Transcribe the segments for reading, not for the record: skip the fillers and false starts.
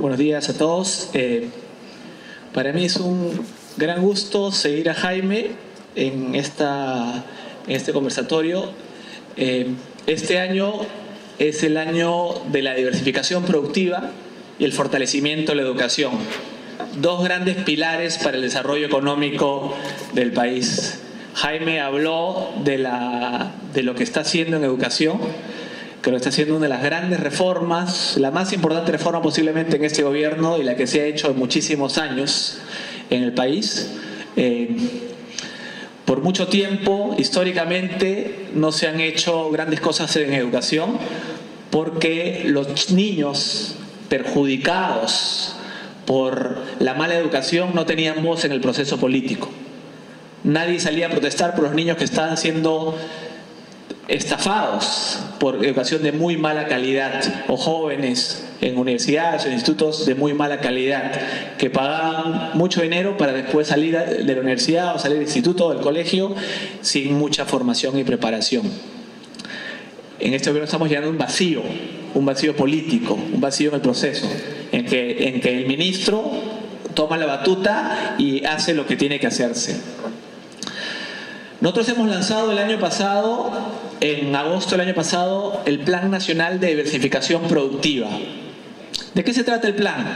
Buenos días a todos. Para mí es un gran gusto seguir a Jaime en este conversatorio. Este año es el año de la diversificación productiva y el fortalecimiento de la educación. Dos grandes pilares para el desarrollo económico del país. Jaime habló de lo que está haciendo en educación. Creo que está haciendo una de las grandes reformas, la más importante reforma posiblemente en este gobierno y la que se ha hecho en muchísimos años en el país. Por mucho tiempo, históricamente, no se han hecho grandes cosas en educación porque los niños perjudicados por la mala educación no tenían voz en el proceso político. Nadie salía a protestar por los niños que estaban siendo estafados por educación de muy mala calidad, o jóvenes en universidades o institutos de muy mala calidad que pagaban mucho dinero para después salir de la universidad o salir del instituto o del colegio sin mucha formación y preparación. En este gobierno estamos llegando a un vacío político, un vacío en el proceso, en que el ministro toma la batuta y hace lo que tiene que hacerse. Nosotros hemos lanzado el año pasado, en agosto del año pasado, el Plan Nacional de Diversificación Productiva. ¿De qué se trata el plan?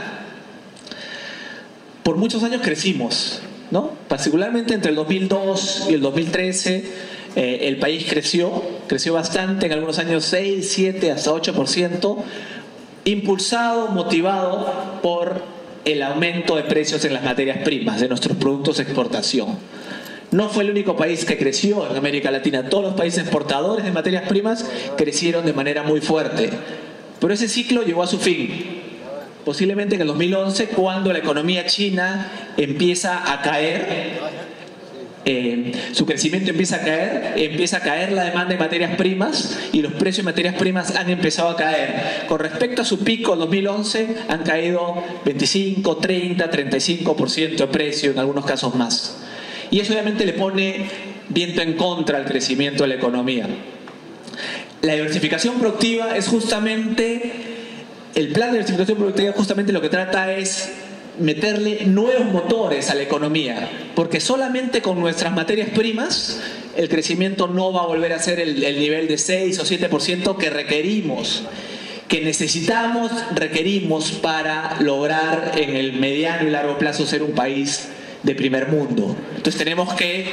Por muchos años crecimos, ¿no? Particularmente entre el 2002 y el 2013, el país creció bastante, en algunos años 6, 7, hasta 8%, impulsado, motivado por el aumento de precios en las materias primas de nuestros productos de exportación. No fue el único país que creció en América Latina. Todos los países exportadores de materias primas crecieron de manera muy fuerte. Pero ese ciclo llegó a su fin. Posiblemente en el 2011, cuando la economía china empieza a caer, su crecimiento empieza a caer la demanda de materias primas y los precios de materias primas han empezado a caer. Con respecto a su pico en 2011, han caído 25, 30, 35% de precio, en algunos casos más. Y eso obviamente le pone viento en contra al crecimiento de la economía. La diversificación productiva es justamente, el plan de diversificación productiva justamente lo que trata es meterle nuevos motores a la economía, porque solamente con nuestras materias primas el crecimiento no va a volver a ser el nivel de 6 o 7% que requerimos, que requerimos para lograr en el mediano y largo plazo ser un país de primer mundo. Entonces tenemos que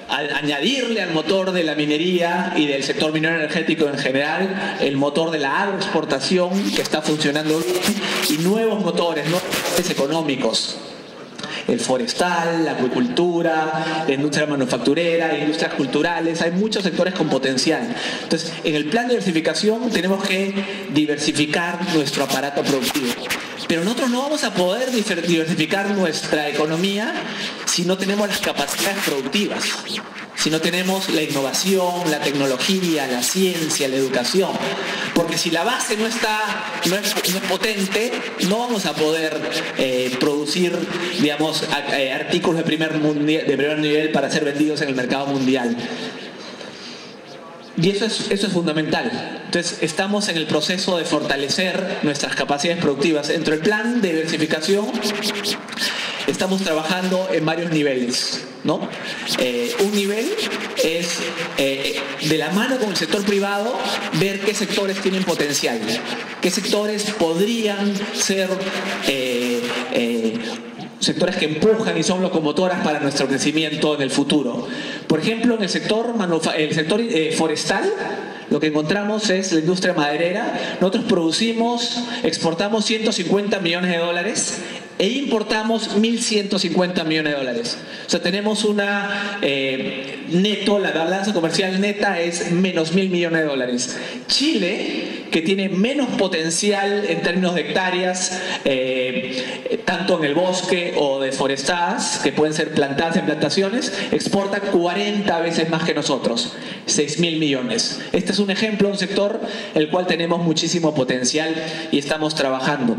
añadirle al motor de la minería y del sector minero energético en general el motor de la agroexportación que está funcionando bien y nuevos motores económicos, el forestal, la acuicultura, la industria manufacturera, industrias culturales. Hay muchos sectores con potencial. Entonces, en el plan de diversificación tenemos que diversificar nuestro aparato productivo. Pero nosotros no vamos a poder diversificar nuestra economía si no tenemos las capacidades productivas, si no tenemos la innovación, la tecnología, la ciencia, la educación. Porque si la base no es potente, no vamos a poder producir, digamos, artículos de primer nivel para ser vendidos en el mercado mundial. Y eso es fundamental. Entonces, estamos en el proceso de fortalecer nuestras capacidades productivas. Dentro del plan de diversificación, estamos trabajando en varios niveles, ¿no? Un nivel es, de la mano con el sector privado, ver qué sectores tienen potencial, qué sectores podrían ser sectores que empujan y son locomotoras para nuestro crecimiento en el futuro. Por ejemplo, en el sector forestal, lo que encontramos es la industria maderera. Nosotros exportamos 150 millones de dólares e importamos 1.150 millones de dólares. O sea, tenemos una la balanza comercial neta es menos 1.000 millones de dólares. Chile, que tiene menos potencial en términos de hectáreas, tanto en el bosque o deforestadas, que pueden ser plantadas en plantaciones, exporta 40 veces más que nosotros, 6.000 millones. Este es un ejemplo de un sector en el cual tenemos muchísimo potencial y estamos trabajando.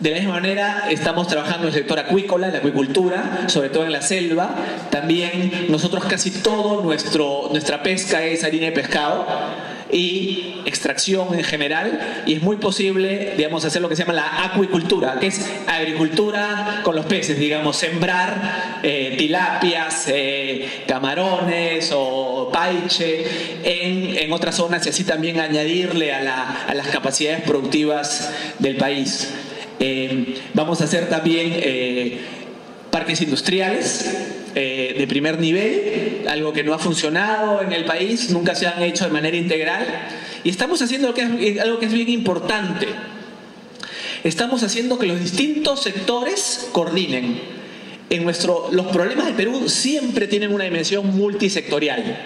De la misma manera, estamos trabajando en el sector acuícola, en la acuicultura, sobre todo en la selva. También nosotros casi todo nuestra pesca es harina de pescado. y extracción en general, y es muy posible, digamos, hacer lo que se llama la acuicultura, que es agricultura con los peces, digamos, sembrar tilapias, camarones o paiche en otras zonas y así también añadirle a las capacidades productivas del país. Vamos a hacer también parques industriales de primer nivel, algo que no ha funcionado en el país, nunca se han hecho de manera integral, y estamos haciendo algo que es bien importante. Estamos haciendo que los distintos sectores coordinen. Los problemas del Perú siempre tienen una dimensión multisectorial,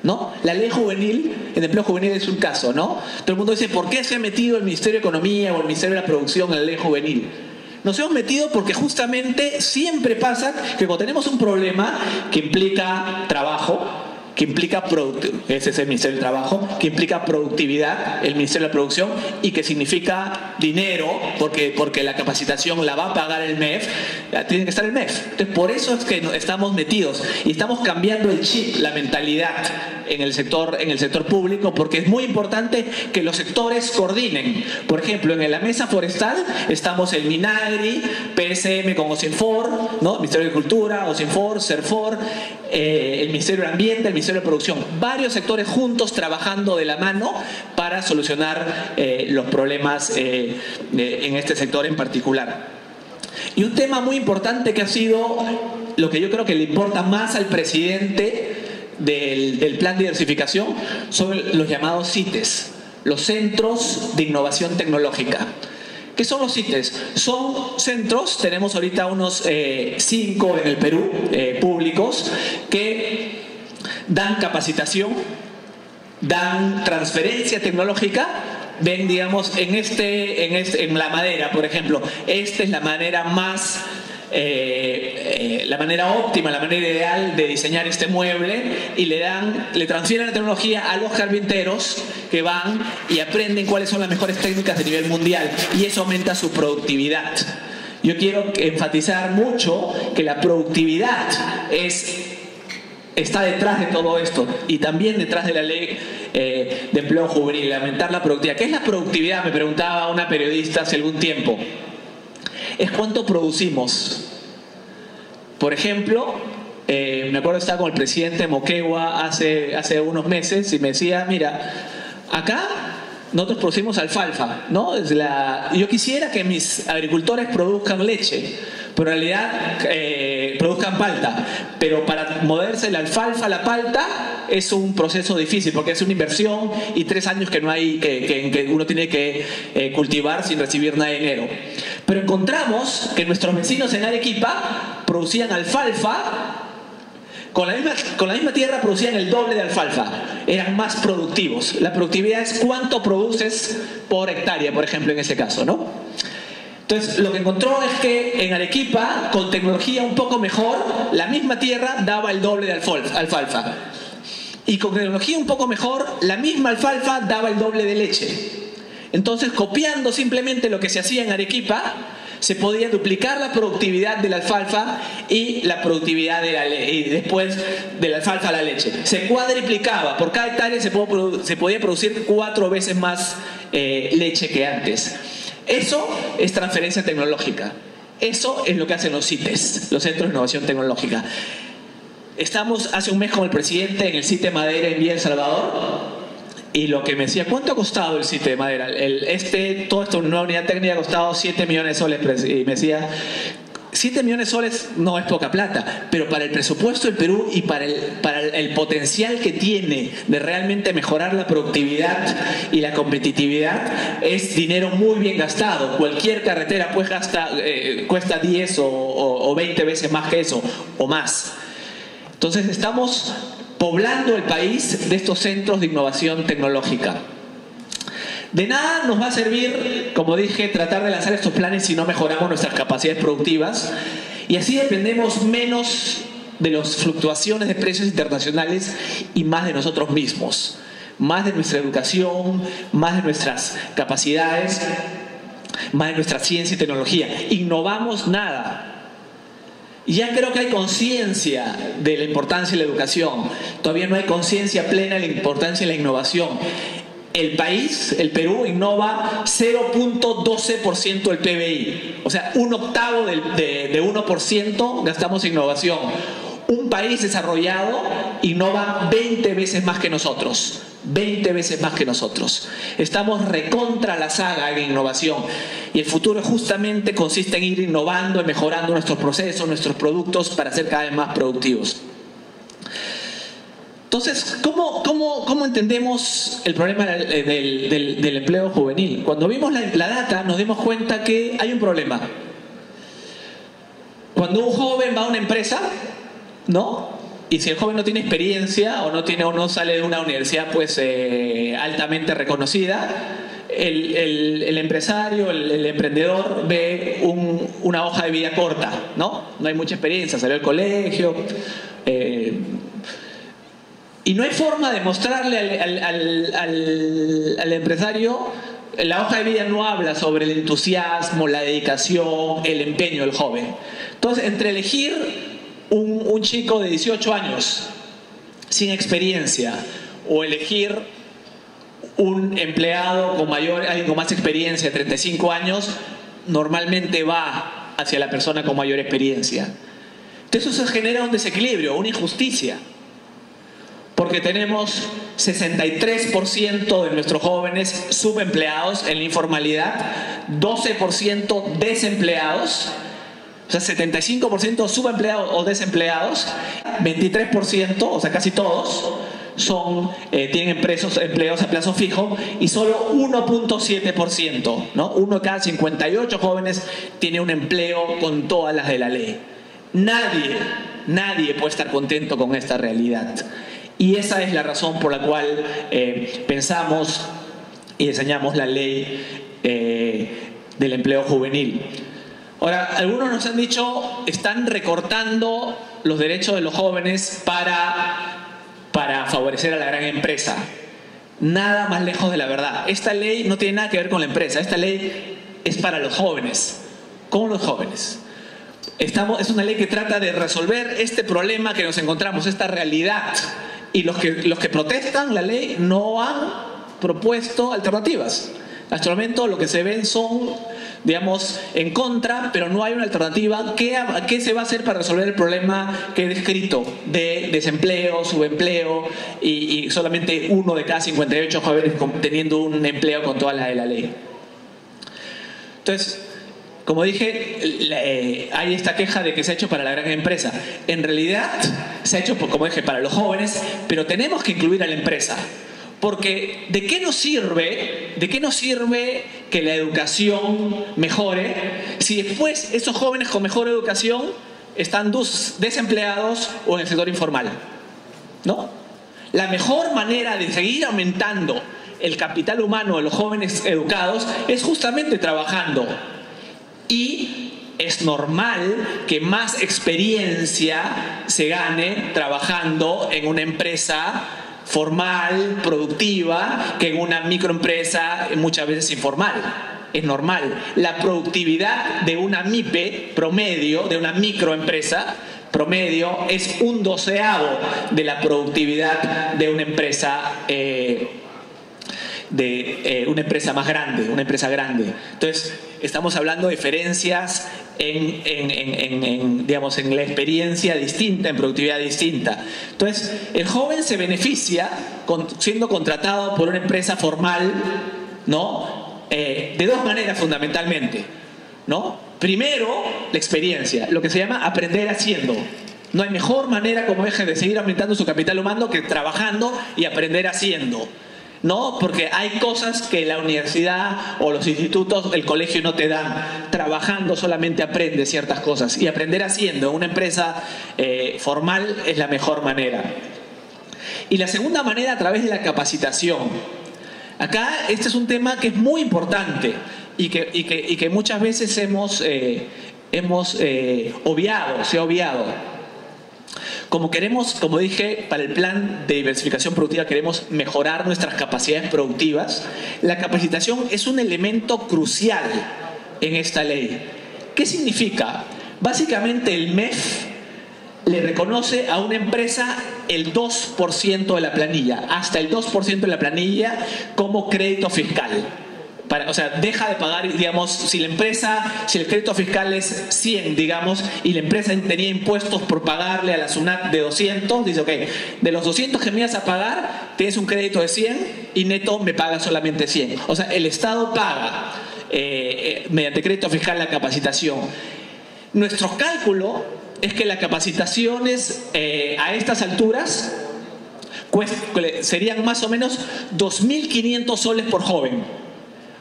¿no? La ley juvenil, el empleo juvenil es un caso, ¿no? Todo el mundo dice, ¿por qué se ha metido el Ministerio de Economía o el Ministerio de la Producción en la ley juvenil? Nos hemos metido porque justamente siempre pasa que cuando tenemos un problema que implica trabajo, que implica ese es el Ministerio del Trabajo, que implica productividad, el Ministerio de la Producción, y que significa dinero, porque la capacitación la va a pagar el MEF, tiene que estar el MEF. Entonces, por eso es que estamos metidos y estamos cambiando el chip, la mentalidad en el sector público, porque es muy importante que los sectores coordinen. Por ejemplo, en la mesa forestal estamos el MINAGRI, PSM con OCINFOR, ¿no? Ministerio de Cultura, OCINFOR, CERFOR, el Ministerio del Ambiente, el Ministerio de Producción, varios sectores juntos trabajando de la mano para solucionar los problemas en este sector en particular. Y un tema muy importante que ha sido lo que yo creo que le importa más al presidente del plan de diversificación son los llamados CITES, los Centros de Innovación Tecnológica. ¿Qué son los CITES? Son centros, tenemos ahorita unos 5 en el Perú, públicos, que dan capacitación, dan transferencia tecnológica. Ven, digamos, en la madera, por ejemplo, esta es la manera más la manera óptima, la manera ideal de diseñar este mueble, y le transfieren la tecnología a los carpinteros que van y aprenden cuáles son las mejores técnicas de nivel mundial, y eso aumenta su productividad. Yo quiero enfatizar mucho que la productividad está detrás de todo esto, y también detrás de la ley de empleo juvenil, aumentar la productividad. ¿Qué es la productividad? Me preguntaba una periodista hace algún tiempo. Es cuánto producimos. Por ejemplo, me acuerdo que estaba con el presidente Moquegua hace unos meses y me decía, mira, acá nosotros producimos alfalfa, ¿no? Yo quisiera que mis agricultores produzcan leche, pero en realidad produzcan palta, pero para moverse la alfalfa a la palta es un proceso difícil porque es una inversión y 3 años que no hay, que uno tiene que cultivar sin recibir nada de dinero. Pero encontramos que nuestros vecinos en Arequipa producían alfalfa, con la misma tierra producían el doble de alfalfa, eran más productivos. La productividad es cuánto produces por hectárea, por ejemplo, en ese caso, ¿no? Entonces, lo que encontró es que en Arequipa, con tecnología un poco mejor, la misma tierra daba el doble de alfalfa. Y con tecnología un poco mejor, la misma alfalfa daba el doble de leche. Entonces, copiando simplemente lo que se hacía en Arequipa, se podía duplicar la productividad de la alfalfa y la productividad y después de la alfalfa a la leche. Se cuadriplicaba. Por cada hectárea se podía producir 4 veces más leche que antes. Eso es transferencia tecnológica. Eso es lo que hacen los CITES, los Centros de Innovación Tecnológica. Estamos hace un mes con el presidente en el CITE Madera en Villa El Salvador. Y lo que me decía, ¿cuánto ha costado el CITE de Madera? Toda esta nueva unidad técnica ha costado 7 millones de soles. Y me decía, 7 millones de soles no es poca plata, pero para el presupuesto del Perú y para el potencial que tiene de realmente mejorar la productividad y la competitividad, es dinero muy bien gastado. Cualquier carretera pues cuesta 10 o 20 veces más que eso, o más. Entonces estamos poblando el país de estos centros de innovación tecnológica. De nada nos va a servir, como dije, tratar de lanzar estos planes si no mejoramos nuestras capacidades productivas, y así dependemos menos de las fluctuaciones de precios internacionales y más de nosotros mismos, más de nuestra educación, más de nuestras capacidades, más de nuestra ciencia y tecnología. Innovamos nada. Ya creo que hay conciencia de la importancia de la educación. Todavía no hay conciencia plena de la importancia de la innovación. El país, el Perú, innova 0.12% del PBI. O sea, un octavo de 1% gastamos en innovación. Un país desarrollado innova 20 veces más que nosotros. 20 veces más que nosotros. Estamos recontra la saga en innovación. Y el futuro justamente consiste en ir innovando y mejorando nuestros procesos, nuestros productos para ser cada vez más productivos. Entonces, ¿cómo entendemos el problema del empleo juvenil? Cuando vimos la data nos dimos cuenta que hay un problema. Cuando un joven va a una empresa, ¿no? Y si el joven no tiene experiencia o no sale de una universidad pues altamente reconocida, el empresario, el emprendedor ve una hoja de vida corta, ¿no? No hay mucha experiencia, salió del colegio. Y no hay forma de mostrarle al empresario. La hoja de vida no habla sobre el entusiasmo, la dedicación, el empeño del joven. Entonces, entre elegir un chico de 18 años sin experiencia o elegir un empleado alguien con más experiencia, 35 años, normalmente va hacia la persona con mayor experiencia. Entonces eso genera un desequilibrio, una injusticia. Porque tenemos 63% de nuestros jóvenes subempleados en la informalidad, 12% desempleados, o sea, 75% subempleados o desempleados, 23%, o sea, casi todos, tienen empleos a plazo fijo y solo 1.7%, ¿no? Uno de cada 58 jóvenes tiene un empleo con todas las de la ley. Nadie puede estar contento con esta realidad. Y esa es la razón por la cual pensamos y diseñamos la ley del empleo juvenil. Ahora, algunos nos han dicho, están recortando los derechos de los jóvenes para favorecer a la gran empresa. Nada más lejos de la verdad. Esta ley no tiene nada que ver con la empresa. Esta ley es para los jóvenes. ¿Cómo los jóvenes? Es una ley que trata de resolver este problema que nos encontramos, esta realidad. Y los que protestan la ley no han propuesto alternativas. Hasta el momento lo que se ven son, digamos, en contra, pero no hay una alternativa. ¿Qué se va a hacer para resolver el problema que he descrito de desempleo, subempleo y solamente uno de cada 58 jóvenes teniendo un empleo con todas las de la ley? Entonces, como dije, hay esta queja de que se ha hecho para la gran empresa. En realidad se ha hecho, como dije, para los jóvenes, pero tenemos que incluir a la empresa. Porque ¿de qué nos sirve que la educación mejore si después esos jóvenes con mejor educación están desempleados o en el sector informal? ¿No? La mejor manera de seguir aumentando el capital humano de los jóvenes educados es justamente trabajando. Y es normal que más experiencia se gane trabajando en una empresa formal, productiva, que en una microempresa muchas veces informal. Es normal. La productividad de una MIPE promedio, de una microempresa promedio, es 1/12 de la productividad de una empresa una empresa más grande, una empresa grande. Entonces, estamos hablando de diferencias digamos, en la experiencia distinta, en productividad distinta. Entonces, el joven se beneficia siendo contratado por una empresa formal, ¿no? De dos maneras fundamentalmente, ¿no? Primero, la experiencia, lo que se llama aprender haciendo. No hay mejor manera como deje de seguir aumentando su capital humano que trabajando y aprender haciendo. ¿No? Porque hay cosas que la universidad o los institutos, el colegio no te dan. Trabajando solamente aprendes ciertas cosas. Y aprender haciendo en una empresa formal es la mejor manera. Y la segunda manera, a través de la capacitación. Acá este es un tema que es muy importante y que muchas veces hemos obviado, se ha obviado. Como dije, para el plan de diversificación productiva queremos mejorar nuestras capacidades productivas. La capacitación es un elemento crucial en esta ley. ¿Qué significa? Básicamente el MEF le reconoce a una empresa el 2% de la planilla, hasta el 2% de la planilla como crédito fiscal. O sea, deja de pagar, digamos, si el crédito fiscal es 100, digamos, y la empresa tenía impuestos por pagarle a la SUNAT de 200, dice, ok, de los 200 que me ibas a pagar, tienes un crédito de 100 y neto me paga solamente 100. O sea, el Estado paga mediante crédito fiscal la capacitación. Nuestro cálculo es que las capacitaciones a estas alturas serían más o menos 2.500 soles por joven.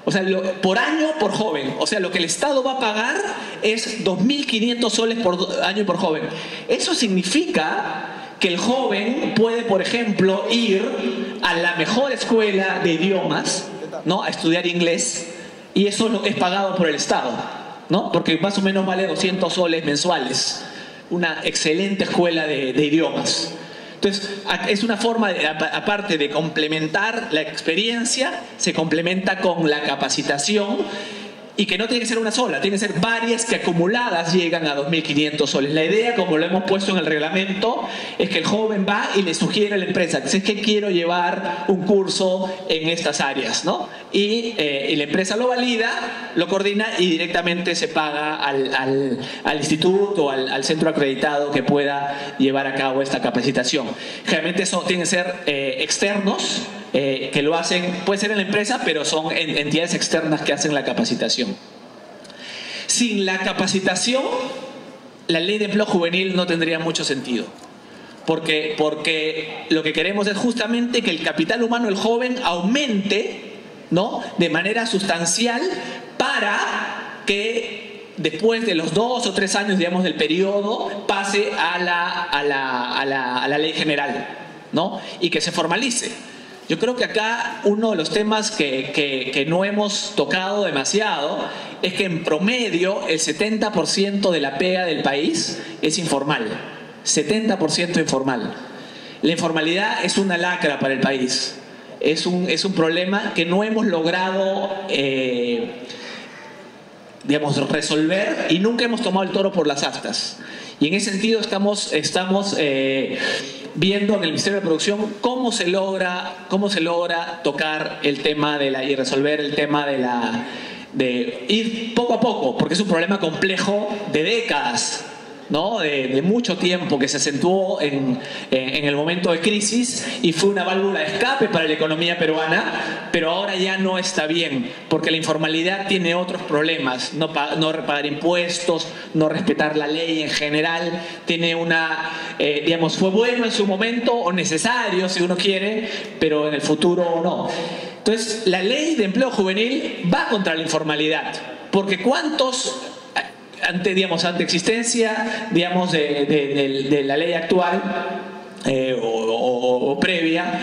O sea, por año por joven. O sea, lo que el Estado va a pagar es 2.500 soles por año por joven. Eso significa que el joven puede, por ejemplo, ir a la mejor escuela de idiomas, ¿no?, a estudiar inglés, y eso es pagado por el Estado, ¿no?, porque más o menos vale 200 soles mensuales. Una excelente escuela de idiomas. Entonces, es una forma, aparte de complementar la experiencia, se complementa con la capacitación, y que no tiene que ser una sola, tiene que ser varias que acumuladas llegan a 2.500 soles. La idea, como lo hemos puesto en el reglamento, es que el joven va y le sugiere a la empresa, que es que quiero llevar un curso en estas áreas, ¿no? Y la empresa lo valida, lo coordina y directamente se paga al instituto o al centro acreditado que pueda llevar a cabo esta capacitación. Generalmente eso tiene que ser externos, que lo hacen, puede ser en la empresa, pero son entidades externas que hacen la capacitación. Sin la capacitación, la ley de empleo juvenil no tendría mucho sentido. Porque lo que queremos es justamente que el capital humano, el joven, aumente, ¿no?, de manera sustancial, para que después de los 2 o 3 años, digamos, del periodo, pase a la ley general, ¿no?, y que se formalice. Yo creo que acá uno de los temas que no hemos tocado demasiado es que en promedio el 70% de la pega del país es informal. 70% informal. La informalidad es una lacra para el país. Es un problema que no hemos logrado digamos, resolver, y nunca hemos tomado el toro por las astas. Y en ese sentido estamos viendo en el Ministerio de Producción cómo se logra tocar el tema y resolver el tema de ir poco a poco, porque es un problema complejo de décadas, ¿no?, de mucho tiempo, que se acentuó en el momento de crisis y fue una válvula de escape para la economía peruana, pero ahora ya no está bien, porque la informalidad tiene otros problemas: no pagar impuestos, no respetar la ley en general, tiene digamos, fue bueno en su momento, o necesario si uno quiere, pero en el futuro no. Entonces, la ley de empleo juvenil va contra la informalidad, porque ¿cuántos ante existencia, digamos, de la ley actual o previa,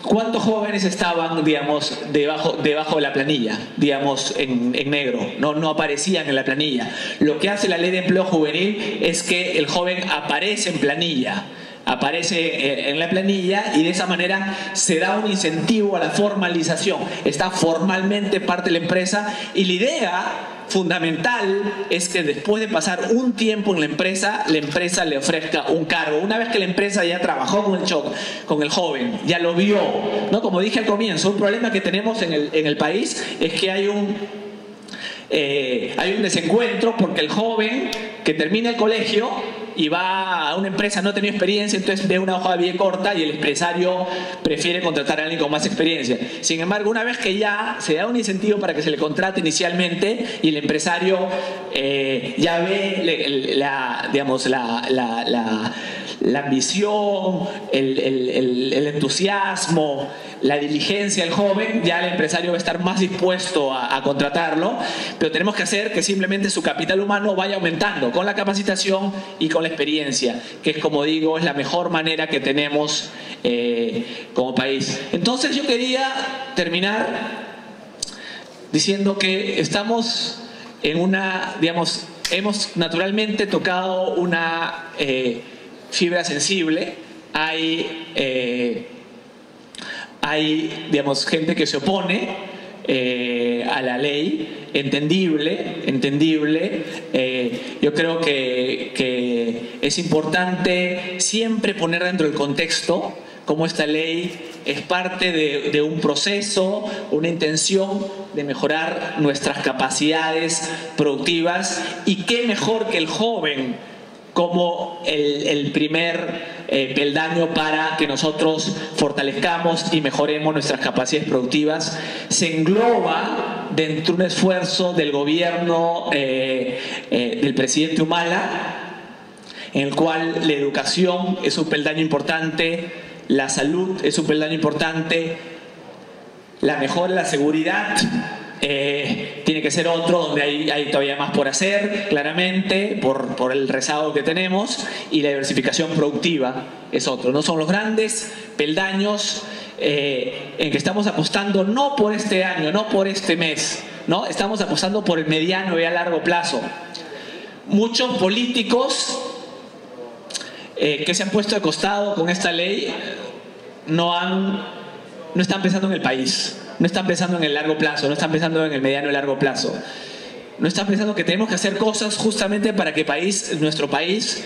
cuántos jóvenes estaban, digamos, debajo de la planilla, digamos, en negro, no aparecían en la planilla? Lo que hace la ley de empleo juvenil es que el joven aparece en planilla, aparece en la planilla, y de esa manera se da un incentivo a la formalización. Está formalmente parte de la empresa, y la idea fundamental es que después de pasar un tiempo en la empresa le ofrezca un cargo. Una vez que la empresa ya trabajó con el joven, ya lo vio, ¿no? Como dije al comienzo, un problema que tenemos en el país es que hay un desencuentro, porque el joven que termina el colegio y va a una empresa, no ha tenido experiencia, entonces ve una hoja de vida corta y el empresario prefiere contratar a alguien con más experiencia. Sin embargo, una vez que ya se da un incentivo para que se le contrate inicialmente, y el empresario ya ve digamos, la ambición, el entusiasmo, la diligencia del joven, ya el empresario va a estar más dispuesto a contratarlo. Pero tenemos que hacer que simplemente su capital humano vaya aumentando con la capacitación y con la experiencia, que es, como digo, es la mejor manera que tenemos como país. Entonces, yo quería terminar diciendo que estamos en digamos, hemos naturalmente tocado una fibra sensible. Hay, digamos, gente que se opone, a la ley, entendible. Yo creo que es importante siempre poner dentro del contexto cómo esta ley es parte de un proceso, una intención de mejorar nuestras capacidades productivas, y qué mejor que el joven como el primer peldaño para que nosotros fortalezcamos y mejoremos nuestras capacidades productivas. Se engloba dentro de un esfuerzo del gobierno del presidente Humala, en el cual la educación es un peldaño importante, la salud es un peldaño importante, la mejora de la seguridad tiene que ser otro, donde hay todavía más por hacer, claramente, por el rezago que tenemos, y la diversificación productiva es otro. No son los grandes peldaños en que estamos apostando, no por este año, no por este mes, ¿no? Estamos apostando por el mediano y a largo plazo. Muchos políticos que se han puesto de costado con esta ley no están pensando en el país. No están pensando en el largo plazo, no están pensando en el mediano y largo plazo. No están pensando que tenemos que hacer cosas justamente para que nuestro país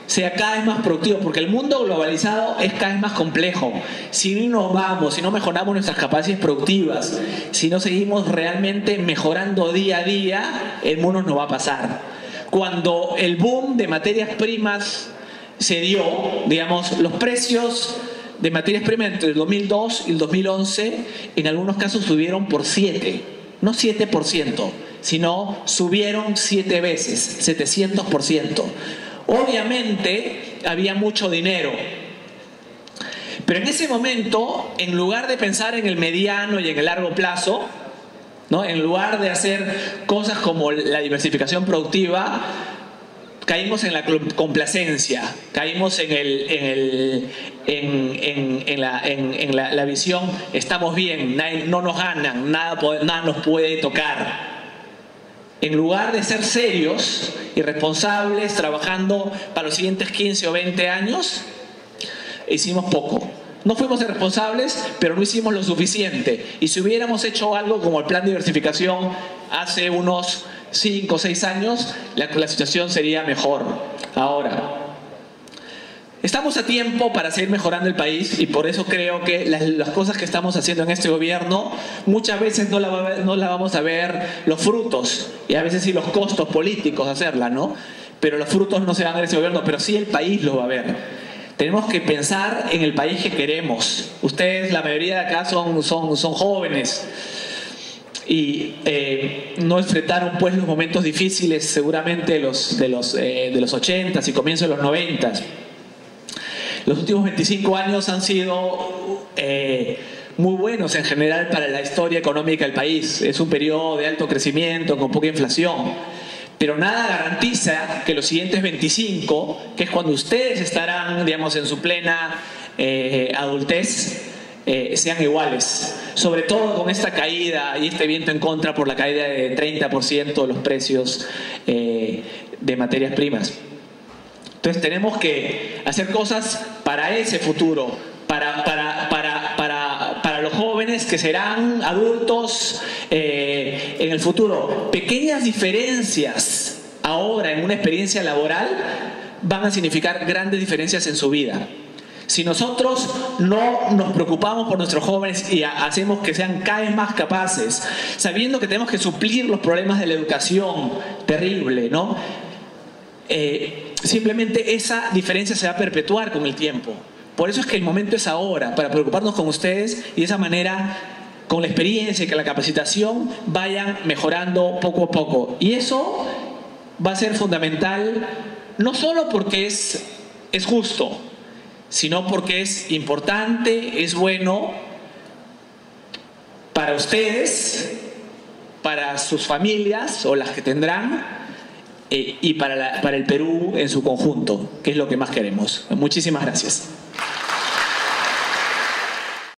sea cada vez más productivo, porque el mundo globalizado es cada vez más complejo. Si no innovamos, si no mejoramos nuestras capacidades productivas, si no seguimos realmente mejorando día a día, el mundo nos va a pasar. Cuando el boom de materias primas se dio, digamos, los precios de materias primas entre el 2002 y el 2011 en algunos casos subieron por 7, no 7%, sino subieron 7 veces, 700%. Obviamente había mucho dinero, pero en ese momento, en lugar de pensar en el mediano y en el largo plazo, ¿no?, en lugar de hacer cosas como la diversificación productiva, caímos en la complacencia, caímos en la visión, estamos bien, no nos ganan, nada nos puede tocar. En lugar de ser serios y responsables, trabajando para los siguientes 15 o 20 años, hicimos poco. No fuimos irresponsables, pero no hicimos lo suficiente. Y si hubiéramos hecho algo como el plan de diversificación hace unos 5 o 6 años, la situación sería mejor. Ahora, estamos a tiempo para seguir mejorando el país, y por eso creo que las cosas que estamos haciendo en este gobierno muchas veces no la vamos a ver los frutos, y a veces sí los costos políticos de hacerla, ¿no? Pero los frutos no se van a ver en ese gobierno, pero sí el país los va a ver. Tenemos que pensar en el país que queremos. Ustedes, la mayoría de acá son jóvenes, y no enfrentaron pues los momentos difíciles seguramente de los 80s y comienzos de los 90s. Los últimos 25 años han sido muy buenos en general para la historia económica del país. Es un periodo de alto crecimiento con poca inflación, pero nada garantiza que los siguientes 25, que es cuando ustedes estarán, digamos, en su plena adultez, sean iguales, sobre todo con esta caída y este viento en contra por la caída de 30% de los precios de materias primas. Entonces tenemos que hacer cosas para ese futuro, para los jóvenes que serán adultos en el futuro. Pequeñas diferencias ahora en una experiencia laboral van a significar grandes diferencias en su vida. Si nosotros no nos preocupamos por nuestros jóvenes y hacemos que sean cada vez más capaces, sabiendo que tenemos que suplir los problemas de la educación, terrible, ¿no? Simplemente esa diferencia se va a perpetuar con el tiempo. Por eso es que el momento es ahora, para preocuparnos con ustedes, y de esa manera, con la experiencia y con la capacitación, vayan mejorando poco a poco. Y eso va a ser fundamental, no solo porque es justo, sino porque es importante, es bueno para ustedes, para sus familias o las que tendrán, y para el Perú en su conjunto, que es lo que más queremos. Muchísimas gracias.